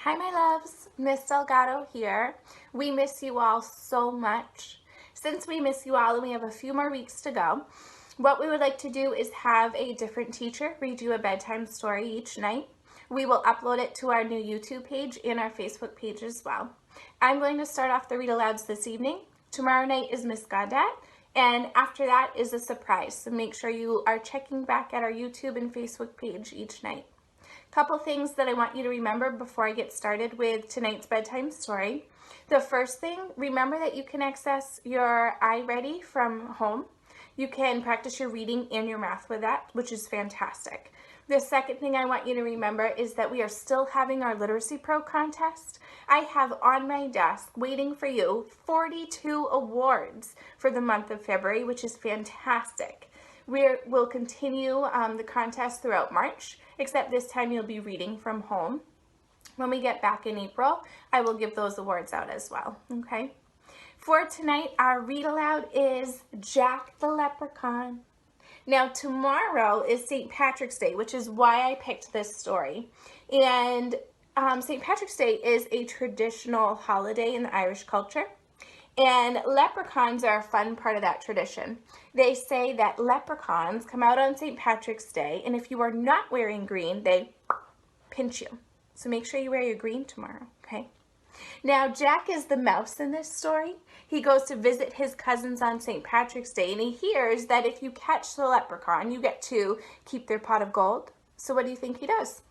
Hi, my loves. Miss Delgado here. We miss you all so much. Since we miss you all and we have a few more weeks to go, what we would like to do is have a different teacher read you a bedtime story each night. We will upload it to our new YouTube page and our Facebook page as well. I'm going to start off the read alouds this evening. Tomorrow night is Miss Gaudet, and after that is a surprise. So make sure you are checking back at our YouTube and Facebook page each night. Couple things that I want you to remember before I get started with tonight's bedtime story. The first thing, remember that you can access your iReady from home. You can practice your reading and your math with that, which is fantastic. The second thing I want you to remember is that we are still having our Literacy Pro contest. I have on my desk, waiting for you, 42 awards for the month of February, which is fantastic. We'll continue the contest throughout March, except this time you'll be reading from home. When we get back in April, I will give those awards out as well, okay? For tonight, our read aloud is Jack the Leprechaun. Now, tomorrow is St. Patrick's Day, which is why I picked this story. And St. Patrick's Day is a traditional holiday in the Irish culture. And leprechauns are a fun part of that tradition. They say that leprechauns come out on St. Patrick's Day, and if you are not wearing green, they pinch you. So make sure you wear your green tomorrow, okay? Now, Jack is the mouse in this story. He goes to visit his cousins on St. Patrick's Day, and he hears that if you catch the leprechaun, you get to keep their pot of gold. So what do you think he does?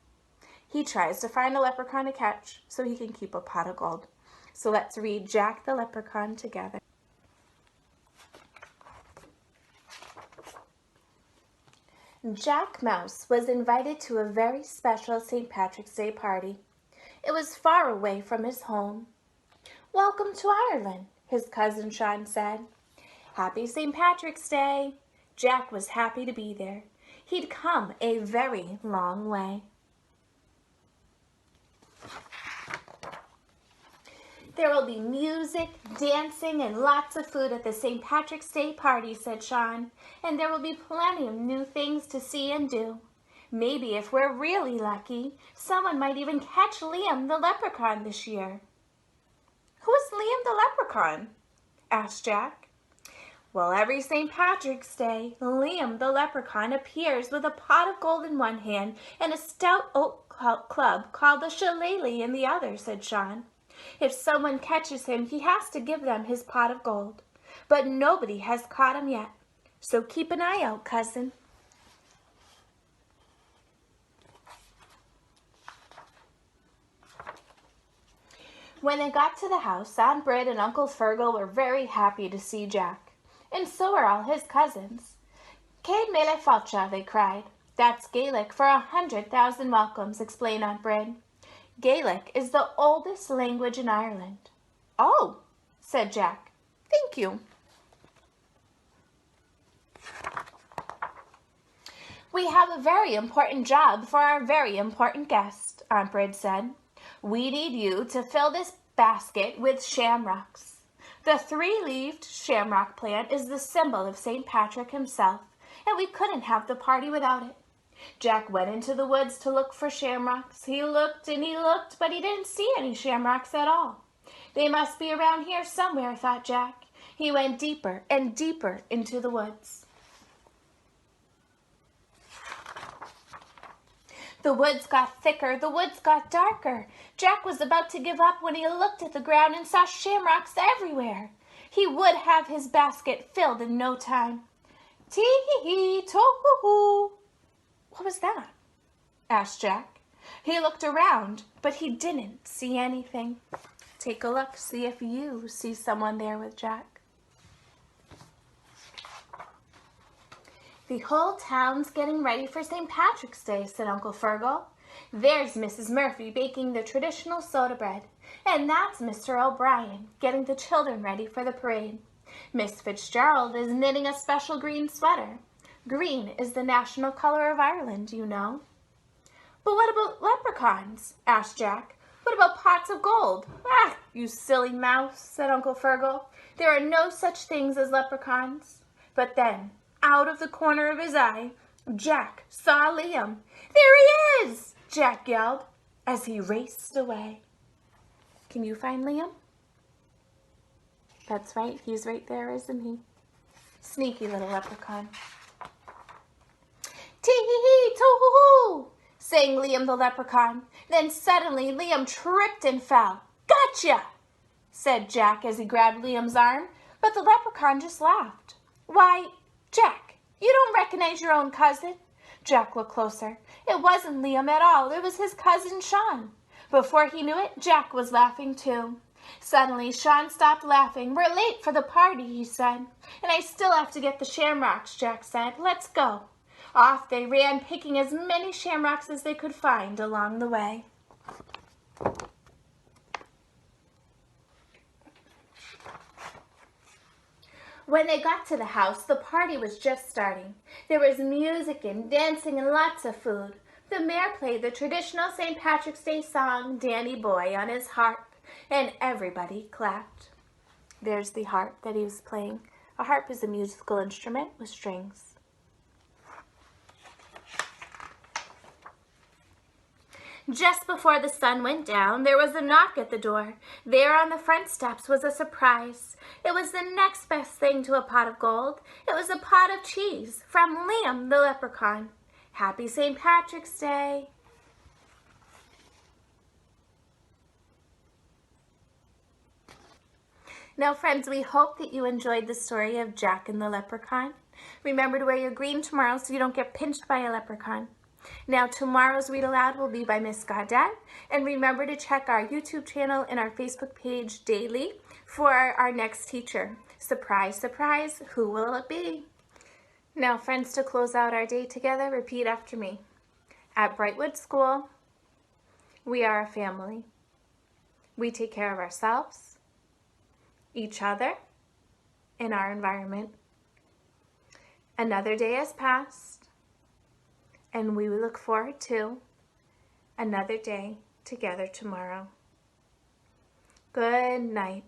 He tries to find a leprechaun to catch so he can keep a pot of gold. So let's read Jack the Leprechaun together. Jack Mouse was invited to a very special St. Patrick's Day party. It was far away from his home. "Welcome to Ireland," his cousin Sean said. "Happy St. Patrick's Day." Jack was happy to be there. He'd come a very long way. "There will be music, dancing, and lots of food at the St. Patrick's Day party," said Sean, "and there will be plenty of new things to see and do. Maybe if we're really lucky, someone might even catch Liam the leprechaun this year." "Who is Liam the leprechaun?" asked Jack. "Well, every St. Patrick's Day, Liam the leprechaun appears with a pot of gold in one hand and a stout oak club called a shillelagh in the other," said Sean. "If someone catches him, he has to give them his pot of gold. But nobody has caught him yet. So keep an eye out, cousin." When they got to the house, Aunt Brid and Uncle Fergal were very happy to see Jack. And so were all his cousins. "Céad Míle Fáilte," they cried. "That's Gaelic for 100,000 welcomes," explained Aunt Brid. Gaelic is the oldest language in Ireland. "Oh," said Jack. "Thank you." "We have a very important job for our very important guest," Aunt Brid said. "We need you to fill this basket with shamrocks. The three-leaved shamrock plant is the symbol of St. Patrick himself, and we couldn't have the party without it." Jack went into the woods to look for shamrocks. He looked and he looked, but he didn't see any shamrocks at all. "They must be around here somewhere," thought Jack. He went deeper and deeper into the woods. The woods got thicker, the woods got darker. Jack was about to give up when he looked at the ground and saw shamrocks everywhere. He would have his basket filled in no time. "Tee-hee-hee-to-hoo-hoo." "What was that?" asked Jack. He looked around, but he didn't see anything. Take a look, see if you see someone there with Jack. "The whole town's getting ready for St. Patrick's Day," said Uncle Fergal. "There's Mrs. Murphy baking the traditional soda bread, and that's Mr. O'Brien getting the children ready for the parade. Miss Fitzgerald is knitting a special green sweater. Green is the national color of Ireland, you know." "But what about leprechauns?" asked Jack. "What about pots of gold?" "Ah, you silly mouse," said Uncle Fergal. "There are no such things as leprechauns." But then, out of the corner of his eye, Jack saw Liam. "There he is!" Jack yelled. as he raced away. Can you find Liam? That's right, he's right there, isn't he? Sneaky little leprechaun. Tee-hee-hee-too-hoo-hoo, sang Liam the leprechaun. Then suddenly Liam tripped and fell. Gotcha, said Jack as he grabbed Liam's arm, but the leprechaun just laughed. Why, Jack, you don't recognize your own cousin? Jack looked closer. It wasn't Liam at all. It was his cousin Sean. Before he knew it, Jack was laughing too. Suddenly, Sean stopped laughing. We're late for the party, he said. And I still have to get the shamrocks, Jack said. Let's go. Off they ran, picking as many shamrocks as they could find along the way. When they got to the house, the party was just starting. There was music and dancing and lots of food. The mayor played the traditional St. Patrick's Day song, Danny Boy, on his harp, and everybody clapped. There's the harp that he was playing. A harp is a musical instrument with strings. Just before the sun went down, there was a knock at the door. There on the front steps was a surprise. It was the next best thing to a pot of gold. It was a pot of cheese from Liam the leprechaun. Happy St. Patrick's Day. Now, friends, we hope that you enjoyed the story of Jack and the leprechaun. Remember to wear your green tomorrow so you don't get pinched by a leprechaun. Now, tomorrow's Read Aloud will be by Miss Gaudette. And remember to check our YouTube channel and our Facebook page daily for our next teacher. Surprise, surprise, who will it be? Now, friends, to close out our day together, repeat after me. At Brightwood School, we are a family. We take care of ourselves, each other, and our environment. Another day has passed, and we look forward to another day together tomorrow. Good night.